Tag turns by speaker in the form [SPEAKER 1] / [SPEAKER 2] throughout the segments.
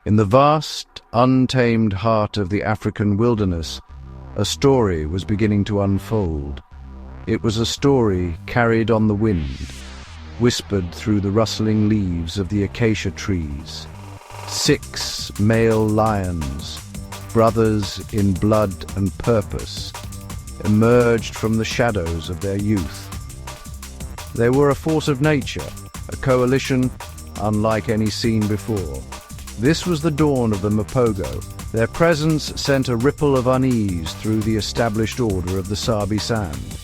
[SPEAKER 1] In the vast, untamed heart of the African wilderness, a story was beginning to unfold. It was a story carried on the wind, whispered through the rustling leaves of the acacia trees. 6 male lions, brothers in blood and purpose, emerged from the shadows of their youth. They were a force of nature, a coalition unlike any seen before. This was the dawn of the Mapogo. Their presence sent a ripple of unease through the established order of the Sabi Sand.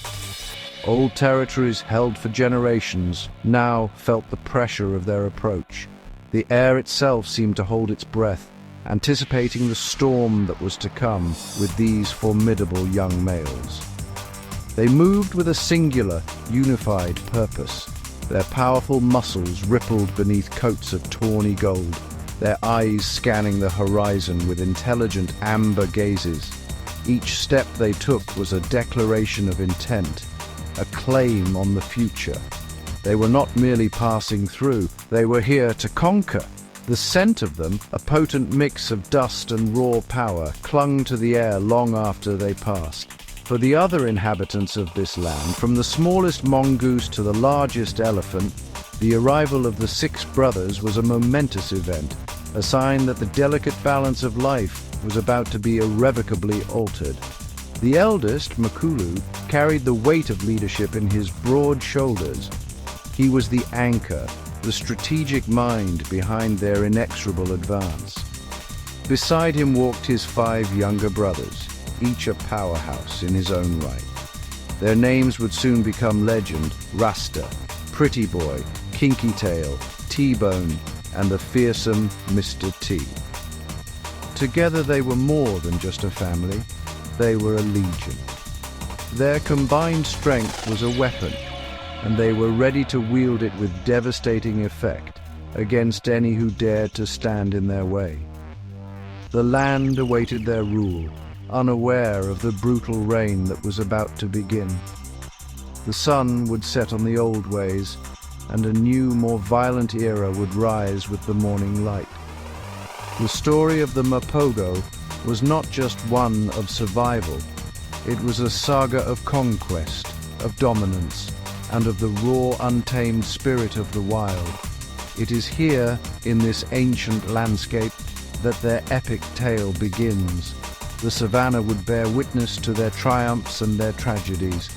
[SPEAKER 1] Old territories held for generations now felt the pressure of their approach. The air itself seemed to hold its breath, anticipating the storm that was to come with these formidable young males. They moved with a singular, unified purpose. Their powerful muscles rippled beneath coats of tawny gold, their eyes scanning the horizon with intelligent amber gazes. Each step they took was a declaration of intent, a claim on the future. They were not merely passing through, they were here to conquer. The scent of them, a potent mix of dust and raw power, clung to the air long after they passed. For the other inhabitants of this land, from the smallest mongoose to the largest elephant, the arrival of the 6 brothers was a momentous event, a sign that the delicate balance of life was about to be irrevocably altered. The eldest, Makhulu, carried the weight of leadership in his broad shoulders. He was the anchor, the strategic mind behind their inexorable advance. Beside him walked his 5 younger brothers, each a powerhouse in his own right. Their names would soon become legend: Rasta, Pretty Boy, Kinky Tail, T-Bone, and the fearsome Mr. T. Together they were more than just a family, they were a legion. Their combined strength was a weapon, and they were ready to wield it with devastating effect against any who dared to stand in their way. The land awaited their rule, unaware of the brutal reign that was about to begin. The sun would set on the old ways, and a new, more violent era would rise with the morning light. The story of the Mapogo was not just one of survival. It was a saga of conquest, of dominance, and of the raw, untamed spirit of the wild. It is here, in this ancient landscape, that their epic tale begins. The savannah would bear witness to their triumphs and their tragedies.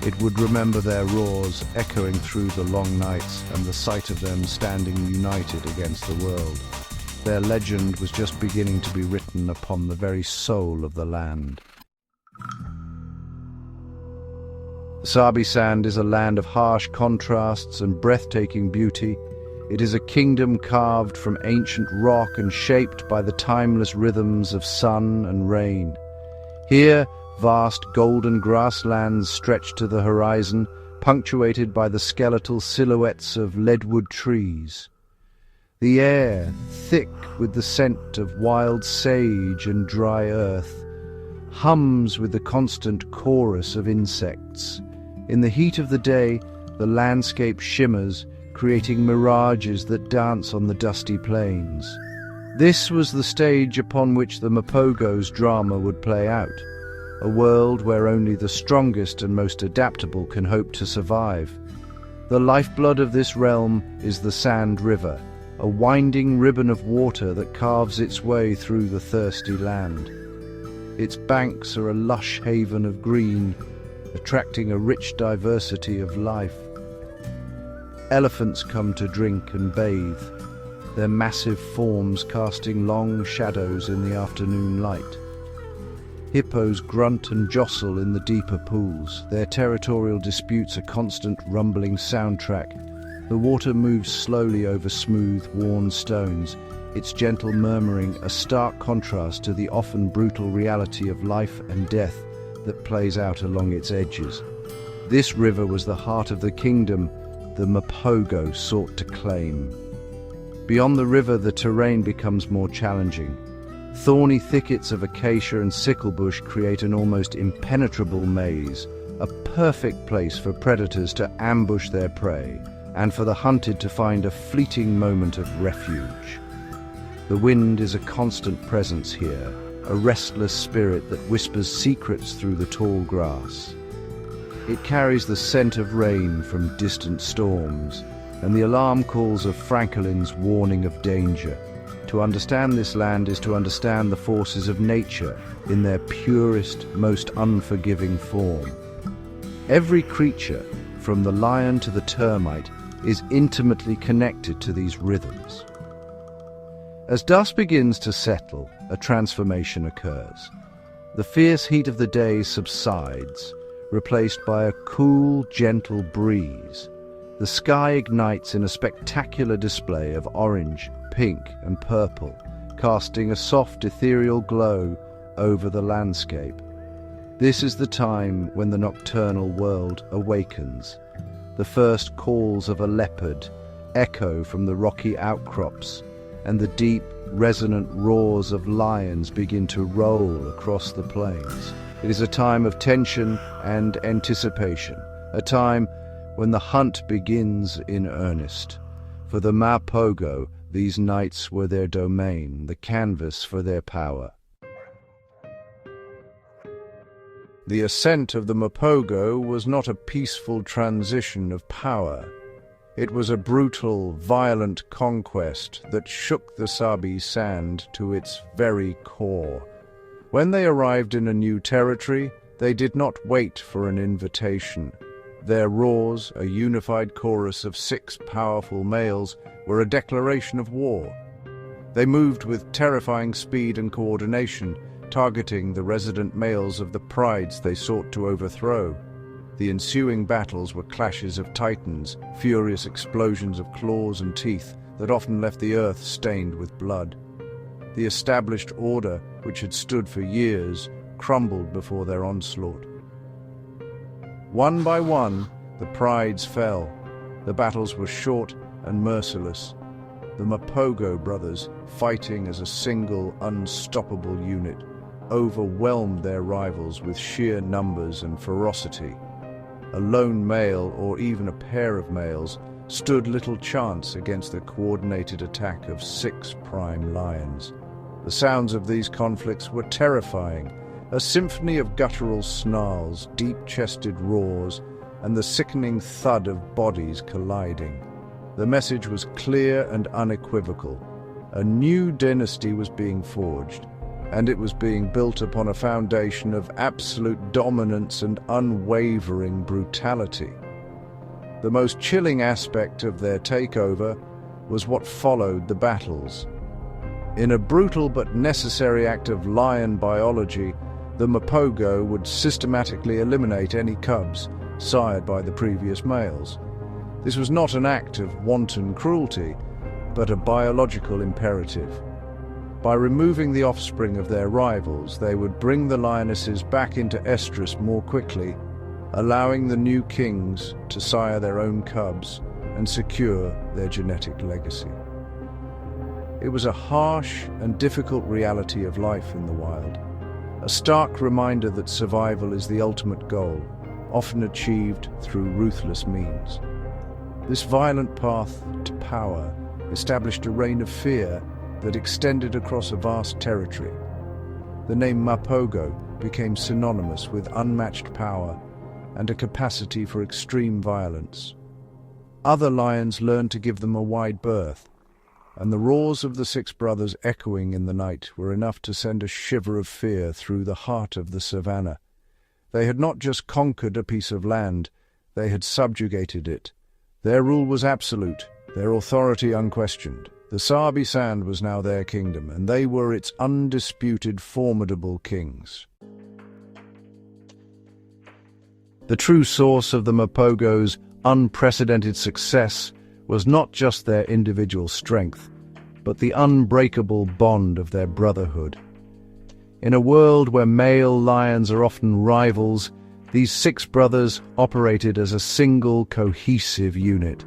[SPEAKER 1] It would remember their roars echoing through the long nights and the sight of them standing united against the world. Their legend was just beginning to be written upon the very soul of the land. The Sabi Sand is a land of harsh contrasts and breathtaking beauty. It is a kingdom carved from ancient rock and shaped by the timeless rhythms of sun and rain. Here, vast golden grasslands stretch to the horizon, punctuated by the skeletal silhouettes of leadwood trees. The air, thick with the scent of wild sage and dry earth, hums with the constant chorus of insects. In the heat of the day, the landscape shimmers, creating mirages that dance on the dusty plains. This was the stage upon which the Mapogo's drama would play out. A world where only the strongest and most adaptable can hope to survive. The lifeblood of this realm is the Sand River, a winding ribbon of water that carves its way through the thirsty land. Its banks are a lush haven of green, attracting a rich diversity of life. Elephants come to drink and bathe, their massive forms casting long shadows in the afternoon light. Hippos grunt and jostle in the deeper pools, their territorial disputes a constant rumbling soundtrack. The water moves slowly over smooth, worn stones, its gentle murmuring a stark contrast to the often brutal reality of life and death that plays out along its edges. This river was the heart of the kingdom the Mapogo sought to claim. Beyond the river, the terrain becomes more challenging. Thorny thickets of acacia and sicklebush create an almost impenetrable maze, a perfect place for predators to ambush their prey and for the hunted to find a fleeting moment of refuge. The wind is a constant presence here, a restless spirit that whispers secrets through the tall grass. It carries the scent of rain from distant storms, and the alarm calls of francolin's warning of danger. To understand this land is to understand the forces of nature in their purest, most unforgiving form. Every creature, from the lion to the termite, is intimately connected to these rhythms. As dusk begins to settle, a transformation occurs. The fierce heat of the day subsides, replaced by a cool, gentle breeze. The sky ignites in a spectacular display of orange, pink, and purple, casting a soft, ethereal glow over the landscape. This is the time when the nocturnal world awakens. The first calls of a leopard echo from the rocky outcrops, and the deep, resonant roars of lions begin to roll across the plains. It is a time of tension and anticipation, a time when the hunt begins in earnest. For the Mapogo, these nights were their domain, the canvas for their power. The ascent of the Mapogo was not a peaceful transition of power. It was a brutal, violent conquest that shook the Sabi sand to its very core. When they arrived in a new territory, they did not wait for an invitation. Their roars, a unified chorus of 6 powerful males, were a declaration of war. They moved with terrifying speed and coordination, targeting the resident males of the prides they sought to overthrow. The ensuing battles were clashes of titans, furious explosions of claws and teeth that often left the earth stained with blood. The established order, which had stood for years, crumbled before their onslaught. One by one, the prides fell. The battles were short and merciless. The Mapogo brothers, fighting as a single, unstoppable unit, overwhelmed their rivals with sheer numbers and ferocity. A lone male, or even a pair of males, stood little chance against the coordinated attack of 6 prime lions. The sounds of these conflicts were terrifying, a symphony of guttural snarls, deep-chested roars, and the sickening thud of bodies colliding. The message was clear and unequivocal. A new dynasty was being forged, and it was being built upon a foundation of absolute dominance and unwavering brutality. The most chilling aspect of their takeover was what followed the battles. In a brutal but necessary act of lion biology, the Mapogo would systematically eliminate any cubs sired by the previous males. This was not an act of wanton cruelty, but a biological imperative. By removing the offspring of their rivals, they would bring the lionesses back into estrus more quickly, allowing the new kings to sire their own cubs and secure their genetic legacy. It was a harsh and difficult reality of life in the wild, a stark reminder that survival is the ultimate goal, often achieved through ruthless means. This violent path to power established a reign of fear that extended across a vast territory. The name Mapogo became synonymous with unmatched power and a capacity for extreme violence. Other lions learned to give them a wide berth, and the roars of the 6 brothers echoing in the night were enough to send a shiver of fear through the heart of the savannah. They had not just conquered a piece of land, they had subjugated it. Their rule was absolute, their authority unquestioned. The Sabi Sand was now their kingdom, and they were its undisputed, formidable kings. The true source of the Mapogo's unprecedented success was not just their individual strength, but the unbreakable bond of their brotherhood. In a world where male lions are often rivals, these 6 brothers operated as a single, cohesive unit.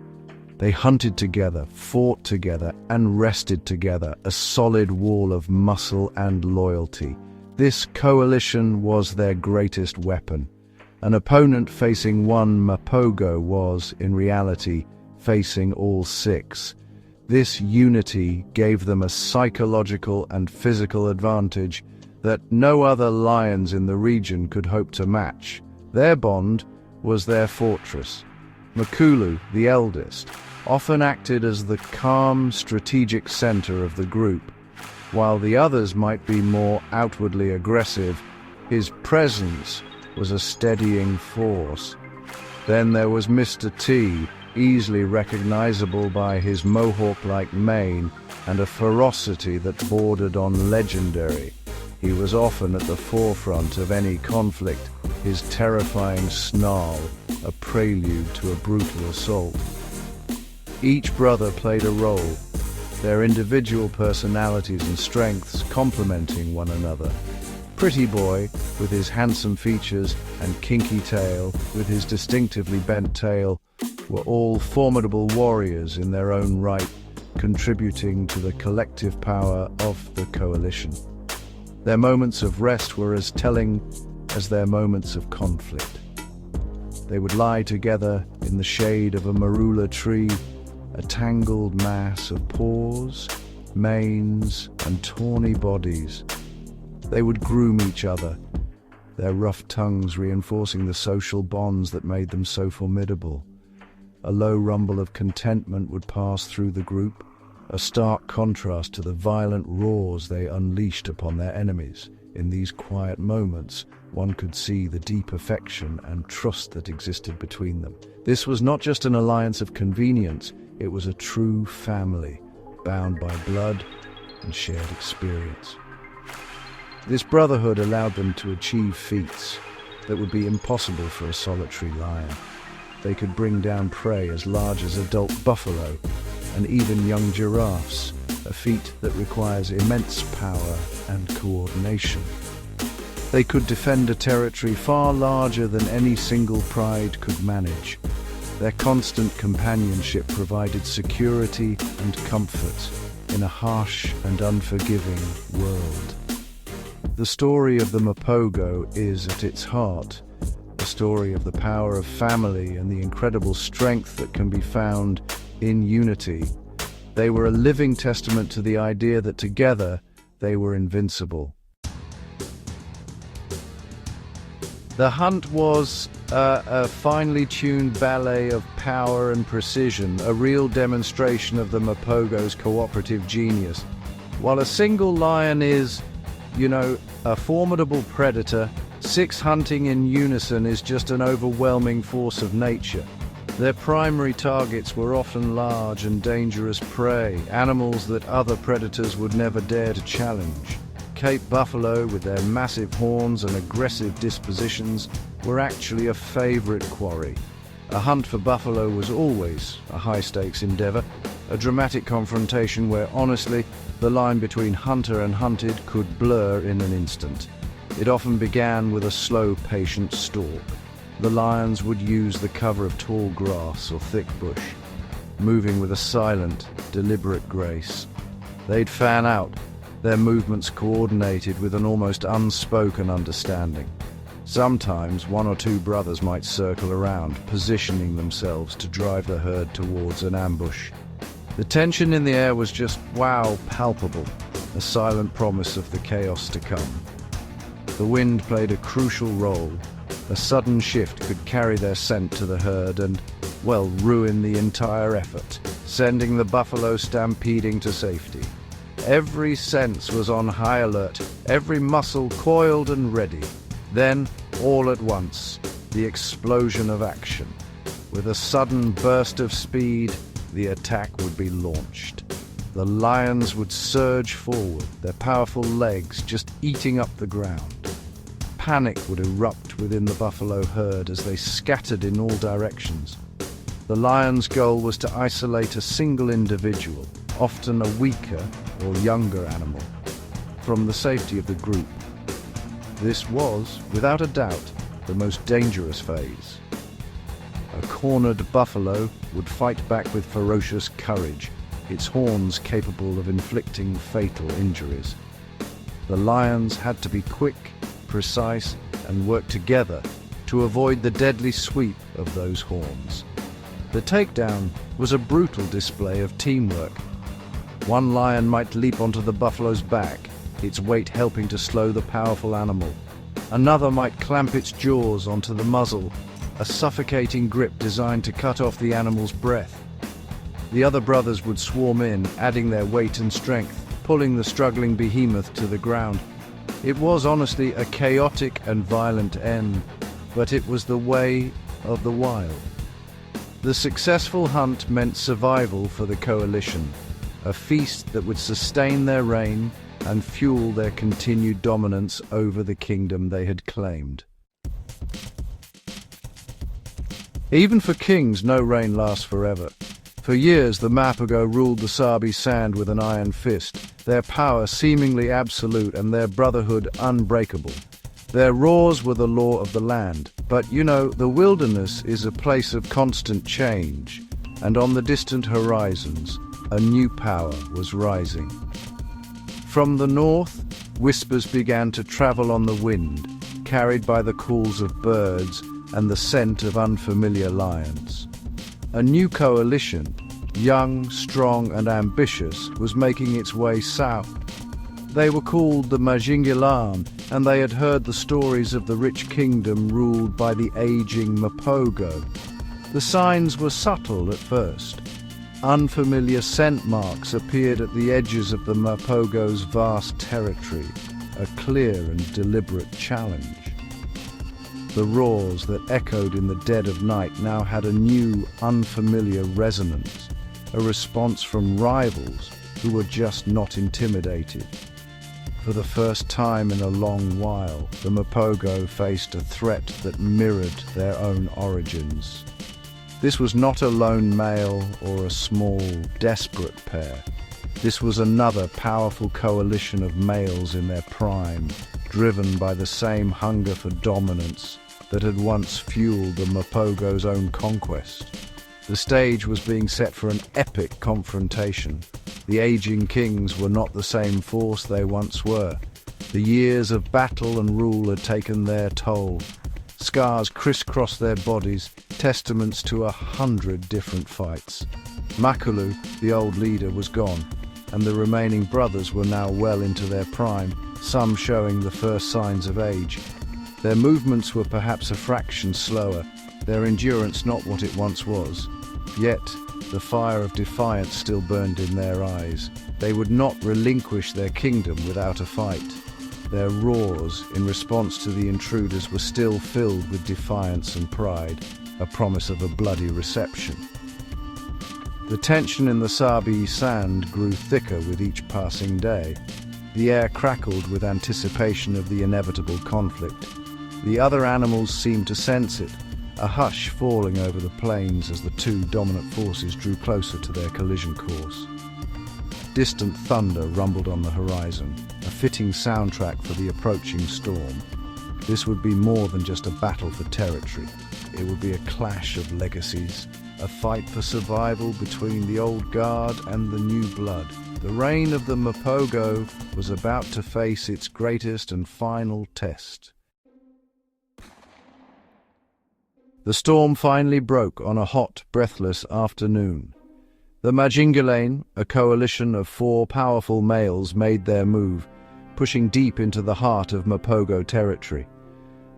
[SPEAKER 1] They hunted together, fought together, and rested together, a solid wall of muscle and loyalty. This coalition was their greatest weapon. An opponent facing one Mapogo was, in reality, facing all 6. This unity gave them a psychological and physical advantage that no other lions in the region could hope to match. Their bond was their fortress. Makhulu, the eldest, often acted as the calm, strategic center of the group. While the others might be more outwardly aggressive, his presence was a steadying force. Then there was Mr. T, easily recognizable by his mohawk-like mane and a ferocity that bordered on legendary. He was often at the forefront of any conflict, his terrifying snarl a prelude to a brutal assault. Each brother played a role, their individual personalities and strengths complementing one another. Pretty Boy, with his handsome features, and Kinky Tail, with his distinctively bent tail, were all formidable warriors in their own right, contributing to the collective power of the coalition. Their moments of rest were as telling as their moments of conflict. They would lie together in the shade of a marula tree, a tangled mass of paws, manes, and tawny bodies. They would groom each other, their rough tongues reinforcing the social bonds that made them so formidable. A low rumble of contentment would pass through the group, a stark contrast to the violent roars they unleashed upon their enemies. In these quiet moments, one could see the deep affection and trust that existed between them. This was not just an alliance of convenience, it was a true family, bound by blood and shared experience. This brotherhood allowed them to achieve feats that would be impossible for a solitary lion. They could bring down prey as large as adult buffalo and even young giraffes, a feat that requires immense power and coordination. They could defend a territory far larger than any single pride could manage. Their constant companionship provided security and comfort in a harsh and unforgiving world. The story of the Mapogo is, at its heart, a story of the power of family and the incredible strength that can be found in unity. They were a living testament to the idea that together they were invincible. The hunt was a finely tuned ballet of power and precision, a real demonstration of the Mapogo's cooperative genius. While a single lion is, a formidable predator, 6 hunting in unison is just an overwhelming force of nature. Their primary targets were often large and dangerous prey, animals that other predators would never dare to challenge. Cape buffalo, with their massive horns and aggressive dispositions, were actually a favorite quarry. A hunt for buffalo was always a high-stakes endeavor, a dramatic confrontation where, honestly, the line between hunter and hunted could blur in an instant. It often began with a slow, patient stalk. The lions would use the cover of tall grass or thick bush, moving with a silent, deliberate grace. They'd fan out, their movements coordinated with an almost unspoken understanding. Sometimes 1 or 2 brothers might circle around, positioning themselves to drive the herd towards an ambush. The tension in the air was just, palpable, a silent promise of the chaos to come. The wind played a crucial role. A sudden shift could carry their scent to the herd and, ruin the entire effort, sending the buffalo stampeding to safety. Every sense was on high alert, every muscle coiled and ready. Then, all at once, the explosion of action. With a sudden burst of speed, the attack would be launched. The lions would surge forward, their powerful legs just eating up the ground. Panic would erupt within the buffalo herd as they scattered in all directions. The lion's goal was to isolate a single individual, often a weaker or younger animal, from the safety of the group. This was, without a doubt, the most dangerous phase. A cornered buffalo would fight back with ferocious courage, its horns capable of inflicting fatal injuries. The lions had to be quick, precise, and work together to avoid the deadly sweep of those horns. The takedown was a brutal display of teamwork. One lion might leap onto the buffalo's back, its weight helping to slow the powerful animal. Another might clamp its jaws onto the muzzle, a suffocating grip designed to cut off the animal's breath. The other brothers would swarm in, adding their weight and strength, pulling the struggling behemoth to the ground. It was honestly a chaotic and violent end, but it was the way of the wild. The successful hunt meant survival for the coalition, a feast that would sustain their reign and fuel their continued dominance over the kingdom they had claimed. Even for kings, no reign lasts forever. For years, the Mapogo ruled the Sabi Sand with an iron fist, their power seemingly absolute and their brotherhood unbreakable. Their roars were the law of the land. But, the wilderness is a place of constant change, and on the distant horizons, a new power was rising. From the north, whispers began to travel on the wind, carried by the calls of birds and the scent of unfamiliar lions. A new coalition, young, strong, and ambitious, was making its way south. They were called the Majingilan, and they had heard the stories of the rich kingdom ruled by the aging Mapogo. The signs were subtle at first. Unfamiliar scent marks appeared at the edges of the Mapogo's vast territory, a clear and deliberate challenge. The roars that echoed in the dead of night now had a new, unfamiliar resonance, a response from rivals who were just not intimidated. For the first time in a long while, the Mapogo faced a threat that mirrored their own origins. This was not a lone male or a small, desperate pair. This was another powerful coalition of males in their prime, driven by the same hunger for dominance that had once fueled the Mapogo's own conquest. The stage was being set for an epic confrontation. The aging kings were not the same force they once were. The years of battle and rule had taken their toll. Scars crisscrossed their bodies, testaments to 100 different fights. Makhulu, the old leader, was gone, and the remaining brothers were now well into their prime, some showing the first signs of age. Their movements were perhaps a fraction slower, their endurance not what it once was. Yet, the fire of defiance still burned in their eyes. They would not relinquish their kingdom without a fight. Their roars in response to the intruders were still filled with defiance and pride, a promise of a bloody reception. The tension in the Sabi Sand grew thicker with each passing day. The air crackled with anticipation of the inevitable conflict. The other animals seemed to sense it, a hush falling over the plains as the two dominant forces drew closer to their collision course. Distant thunder rumbled on the horizon, a fitting soundtrack for the approaching storm. This would be more than just a battle for territory. It would be a clash of legacies, a fight for survival between the old guard and the new blood. The reign of the Mapogo was about to face its greatest and final test. The storm finally broke on a hot, breathless afternoon. The Majingilan, a coalition of 4 powerful males, made their move, pushing deep into the heart of Mapogo territory.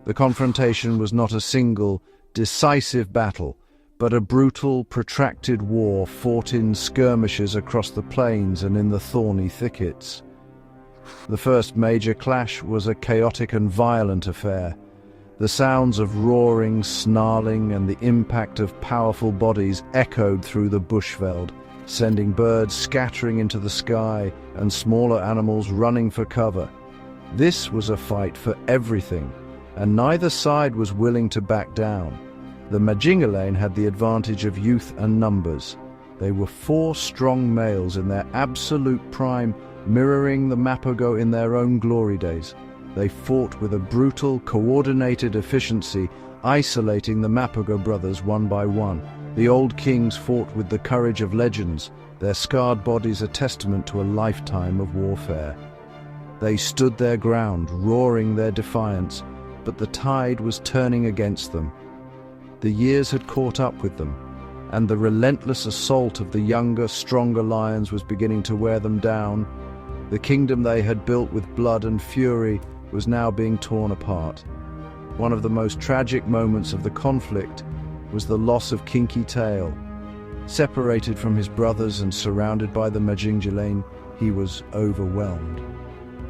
[SPEAKER 1] The confrontation was not a single, decisive battle, but a brutal, protracted war fought in skirmishes across the plains and in the thorny thickets. The first major clash was a chaotic and violent affair. The sounds of roaring, snarling, and the impact of powerful bodies echoed through the bushveld, sending birds scattering into the sky and smaller animals running for cover. This was a fight for everything, and neither side was willing to back down. The Majingilan had the advantage of youth and numbers. They were 4 strong males in their absolute prime, mirroring the Mapogo in their own glory days. They fought with a brutal, coordinated efficiency, isolating the Mapogo brothers one by one. The old kings fought with the courage of legends, their scarred bodies a testament to a lifetime of warfare. They stood their ground, roaring their defiance, but the tide was turning against them. The years had caught up with them. and the relentless assault of the younger, stronger lions was beginning to wear them down. The kingdom they had built with blood and fury was now being torn apart. One of the most tragic moments of the conflict was the loss of Kinky Tail. Separated from his brothers and surrounded by the Majingjilane, he was overwhelmed.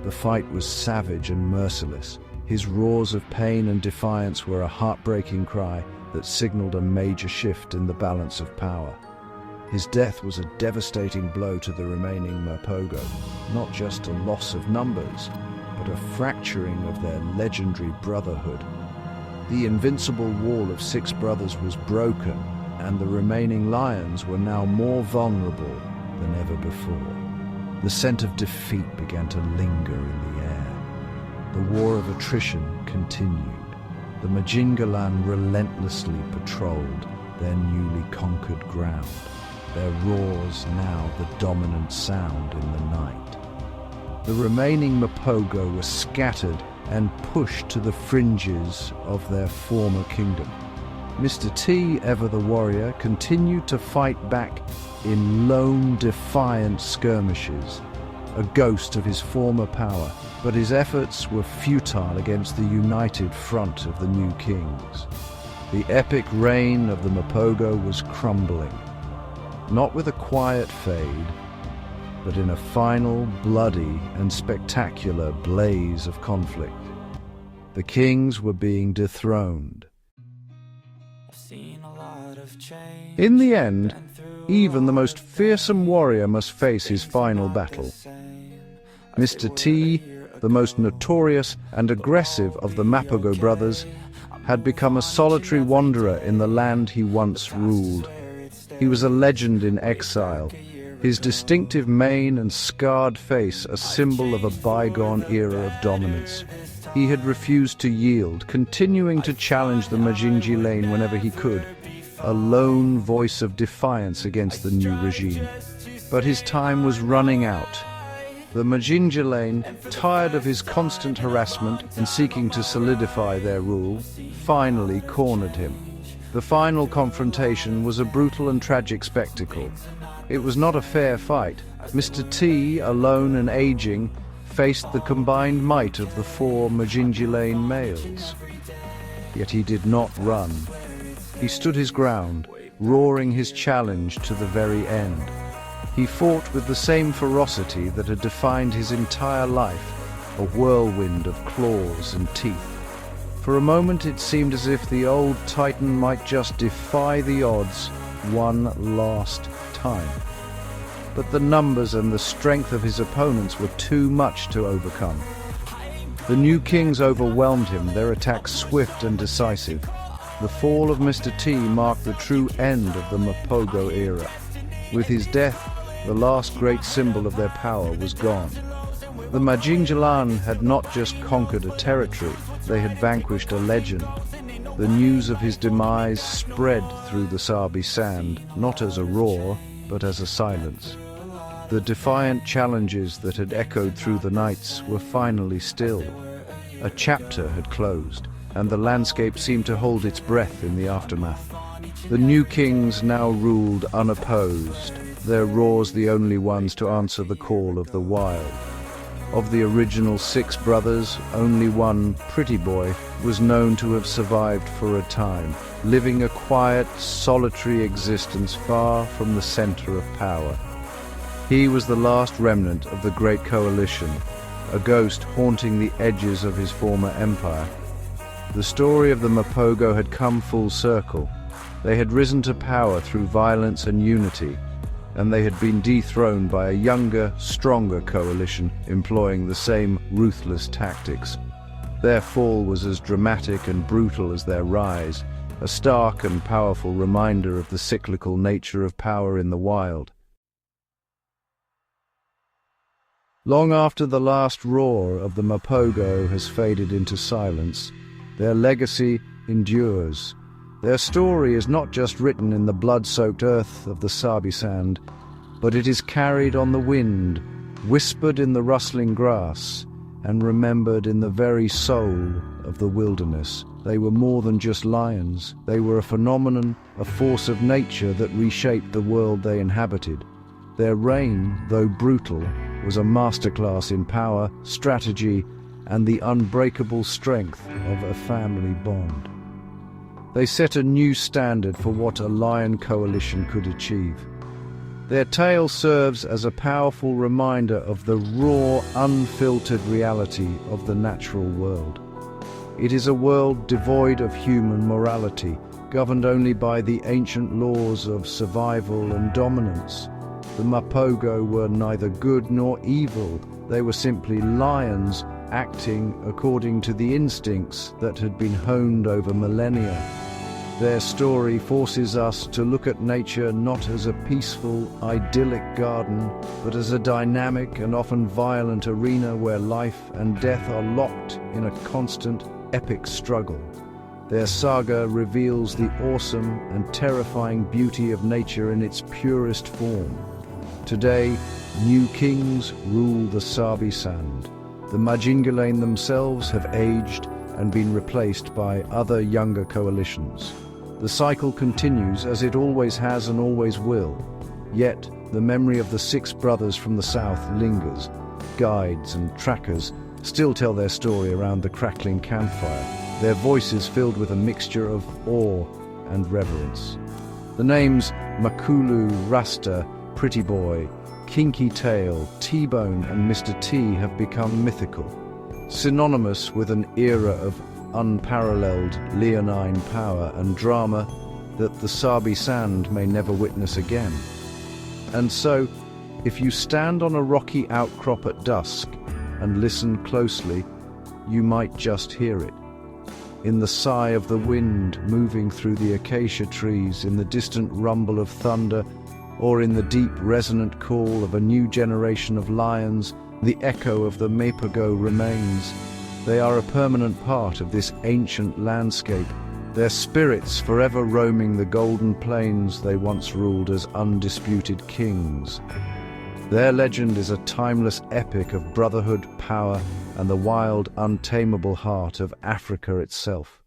[SPEAKER 1] The fight was savage and merciless. His roars of pain and defiance were a heartbreaking cry that signaled a major shift in the balance of power. His death was a devastating blow to the remaining Mapogo, not just a loss of numbers, but a fracturing of their legendary brotherhood. The invincible wall of 6 brothers was broken, and the remaining lions were now more vulnerable than ever before. The scent of defeat began to linger in the air. The war of attrition continued. The Majingjilane relentlessly patrolled their newly conquered ground, their roars now the dominant sound in the night. The remaining Mapogo were scattered and pushed to the fringes of their former kingdom. Mr. T, ever the warrior, continued to fight back in lone, defiant skirmishes, a ghost of his former power, but his efforts were futile against the united front of the new kings. The epic reign of the Mapogo was crumbling, not with a quiet fade, but in a final, bloody and spectacular blaze of conflict. The kings were being dethroned. In the end, even the most fearsome warrior must face his final battle. Mr. T, the most notorious and aggressive of the Mapogo brothers, had become a solitary wanderer in the land he once ruled. He was a legend in exile, his distinctive mane and scarred face a symbol of a bygone era of dominance. He had refused to yield, continuing to challenge the Majingjilane whenever he could, a lone voice of defiance against the new regime. But his time was running out. The Majingjilane, tired of his constant harassment and seeking to solidify their rule, finally cornered him. The final confrontation was a brutal and tragic spectacle. It was not a fair fight. Mr. T, alone and aging, faced the combined might of the 4 Majingjilane males. Yet he did not run. He stood his ground, roaring his challenge to the very end. He fought with the same ferocity that had defined his entire life, a whirlwind of claws and teeth. For a moment it seemed as if the old titan might just defy the odds one last time. But the numbers and the strength of his opponents were too much to overcome. The new kings overwhelmed him, their attacks swift and decisive. The fall of Mr. T marked the true end of the Mapogo era. With his death, the last great symbol of their power was gone. The Majingjilane had not just conquered a territory, they had vanquished a legend. The news of his demise spread through the Sabi sand, not as a roar, but as a silence. The defiant challenges that had echoed through the nights were finally still. A chapter had closed, and the landscape seemed to hold its breath in the aftermath. The new kings now ruled unopposed, their roars the only ones to answer the call of the wild. Of the original 6 brothers, only one, Pretty Boy, was known to have survived for a time, living a quiet, solitary existence far from the center of power. He was the last remnant of the Great Coalition, a ghost haunting the edges of his former empire. The story of the Mapogo had come full circle. They had risen to power through violence and unity, and they had been dethroned by a younger, stronger coalition employing the same ruthless tactics. Their fall was as dramatic and brutal as their rise, a stark and powerful reminder of the cyclical nature of power in the wild. Long after the last roar of the Mapogo has faded into silence, their legacy endures. Their story is not just written in the blood-soaked earth of the Sabi sand, but it is carried on the wind, whispered in the rustling grass, and remembered in the very soul of the wilderness They were more than just lions. They were a phenomenon, a force of nature that reshaped the world they inhabited. Their reign, though brutal, was a masterclass in power, strategy, and the unbreakable strength of a family bond. They set a new standard for what a lion coalition could achieve. Their tale serves as a powerful reminder of the raw, unfiltered reality of the natural world. It is a world devoid of human morality, governed only by the ancient laws of survival and dominance. The Mapogo were neither good nor evil. They were simply lions acting according to the instincts that had been honed over millennia. Their story forces us to look at nature not as a peaceful, idyllic garden, but as a dynamic and often violent arena where life and death are locked in a constant, epic struggle. Their saga reveals the awesome and terrifying beauty of nature in its purest form. Today, new kings rule the Sabi Sand. The Majingalain themselves have aged and been replaced by other younger coalitions. The cycle continues as it always has and always will. Yet, the memory of the 6 brothers from the south lingers. Guides and trackers still tell their story around the crackling campfire, their voices filled with a mixture of awe and reverence. The names Makhulu, Rasta, Pretty Boy, Kinky Tail, T-Bone and Mr. T have become mythical, synonymous with an era of unparalleled leonine power and drama that the Sabi Sand may never witness again. And so, if you stand on a rocky outcrop at dusk and listen closely, you might just hear it. In the sigh of the wind moving through the acacia trees, in the distant rumble of thunder, or in the deep resonant call of a new generation of lions, the echo of the Mapogo remains. They are a permanent part of this ancient landscape, their spirits forever roaming the golden plains they once ruled as undisputed kings. Their legend is a timeless epic of brotherhood, power, and the wild, untamable heart of Africa itself.